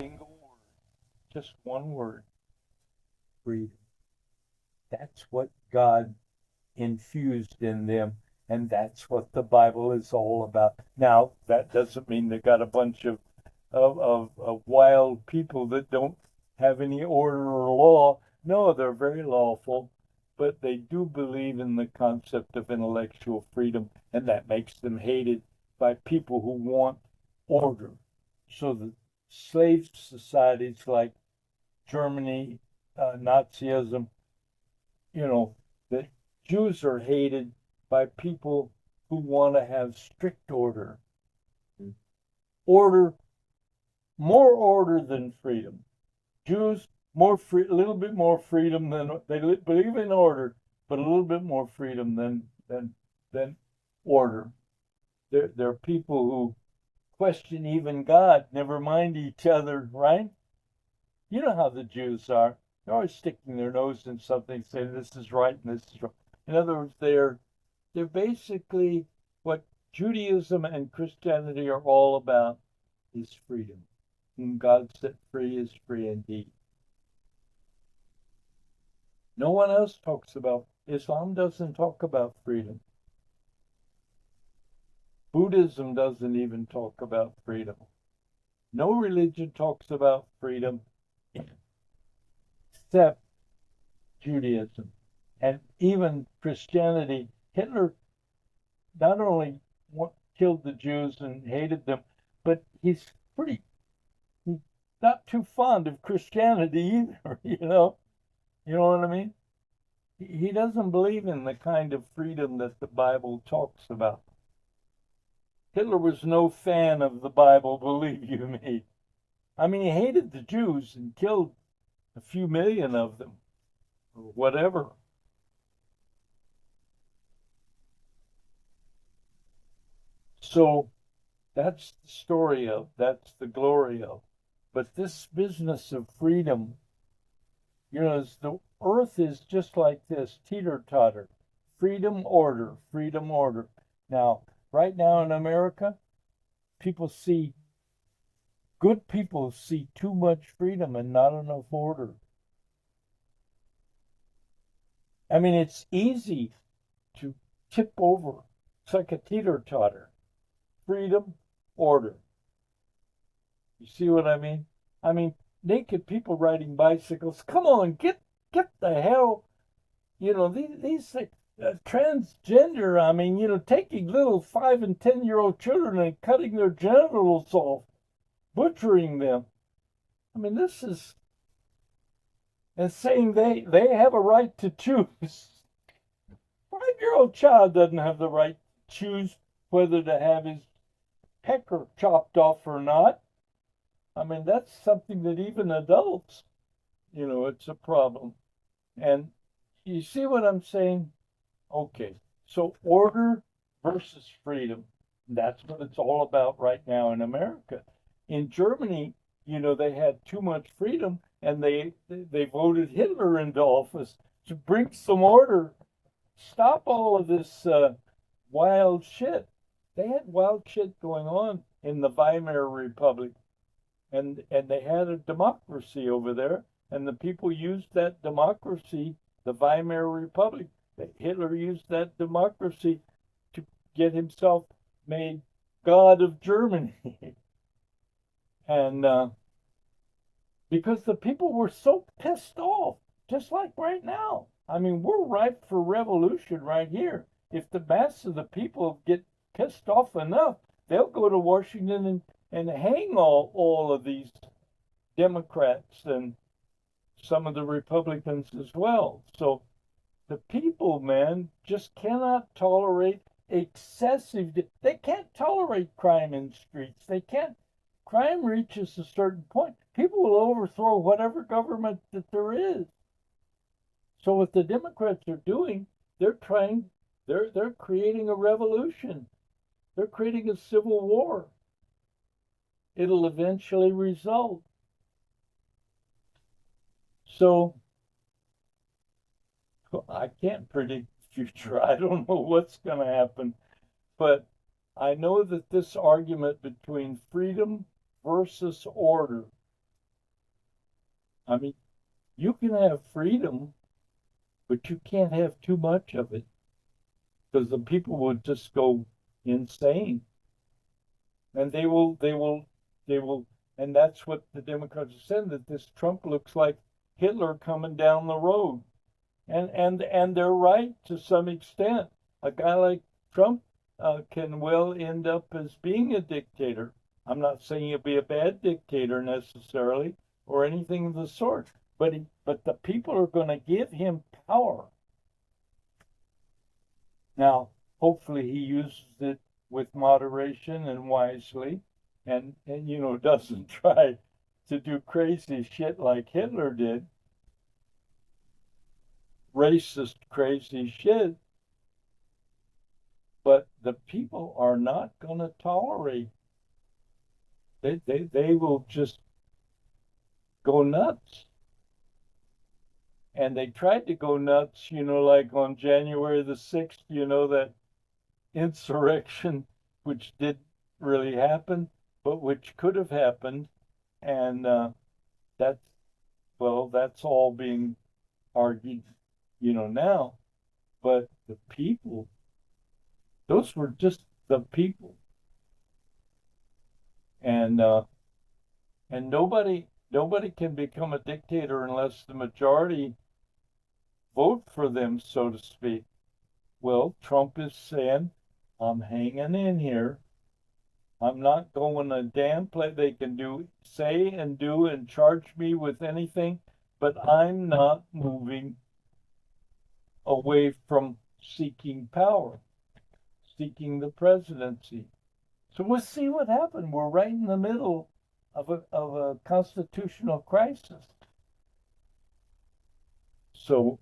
Single word, just one word, freedom. That's what God infused in them, and that's what the Bible is all about. Now, that doesn't mean they got a bunch of wild people that don't have any order or law. No, they're very lawful, but they do believe in the concept of intellectual freedom, and that makes them hated by people who want order. So the slave societies like Germany, Nazism, the Jews are hated by people who want to have strict order. Order, more order than freedom. Jews more free, a little bit more freedom than they believe in order, but a little bit more freedom than order. There are people who question even God, never mind each other, right? You know how the Jews are. They're always sticking their nose in something, saying this is right and this is wrong. In other words, they're basically what Judaism and Christianity are all about is freedom. Whom God set free is free indeed. No one else talks about Islam doesn't talk about freedom. Buddhism doesn't even talk about freedom. No religion talks about freedom except Judaism. And even Christianity, Hitler not only killed the Jews and hated them, but he's not too fond of Christianity either, you know? You know what I mean? He doesn't believe in the kind of freedom that the Bible talks about. Hitler was no fan of the Bible, believe you me. I mean, he hated the Jews and killed a few million of them, or whatever. So that's the story of, that's the glory of. But this business of freedom, the earth is just like this, teeter-totter. Freedom, order, freedom, order. Now, right now in America, good people see too much freedom and not enough order. I mean, it's easy to tip over. It's like a teeter-totter. Freedom, order. You see what I mean? I mean, naked people riding bicycles. Come on, get the hell. These transgender. I mean, taking little 5 and 10-year-old children and cutting their genitals off, butchering them. I mean, this is and saying they have a right to choose. 5-year-old child doesn't have the right to choose whether to have his pecker chopped off or not. I mean, that's something that even adults, it's a problem. And you see what I'm saying? Okay, so order versus freedom. That's what it's all about right now in America. In Germany, they had too much freedom and they voted Hitler into office to bring some order, stop all of this wild shit. They had wild shit going on in the Weimar Republic, and they had a democracy over there, and the people used that democracy, the Weimar Republic. Hitler used that democracy to get himself made God of Germany, and because the people were so pissed off, just like right now. I mean, we're ripe for revolution right here. If the mass of the people get pissed off enough, they'll go to Washington and hang all of these Democrats and some of the Republicans as well. So the people, man, just cannot tolerate excessive. They can't tolerate crime in streets. They can't. Crime reaches a certain point. People will overthrow whatever government that there is. So what the Democrats are doing, they're creating a revolution. They're creating a civil war. It'll eventually result. So I can't predict the future. I don't know what's going to happen, but I know that this argument between freedom versus order I mean, you can have freedom, but you can't have too much of it because the people will just go insane, and they will, and that's what the Democrats are saying, that this Trump looks like Hitler coming down the road, and they're right to some extent. A guy like Trump can well end up as being a dictator. I'm not saying he'll be a bad dictator necessarily or anything of the sort, but the people are going to give him power. Now, hopefully he uses it with moderation and wisely and doesn't try to do crazy shit like Hitler did, racist crazy shit, but the people are not going to tolerate. They will just go nuts. And they tried to go nuts, like on January the 6th, that insurrection, which did really happen, but which could have happened. And that's, well, that's all being argued, now. But the people, those were just the people. And nobody can become a dictator unless the majority vote for them, so to speak. Well, Trump is saying, I'm hanging in here. I'm not going to damn play. They can say and do and charge me with anything, but I'm not moving away from seeking power, seeking the presidency. So we'll see what happens. We're right in the middle of a constitutional crisis. So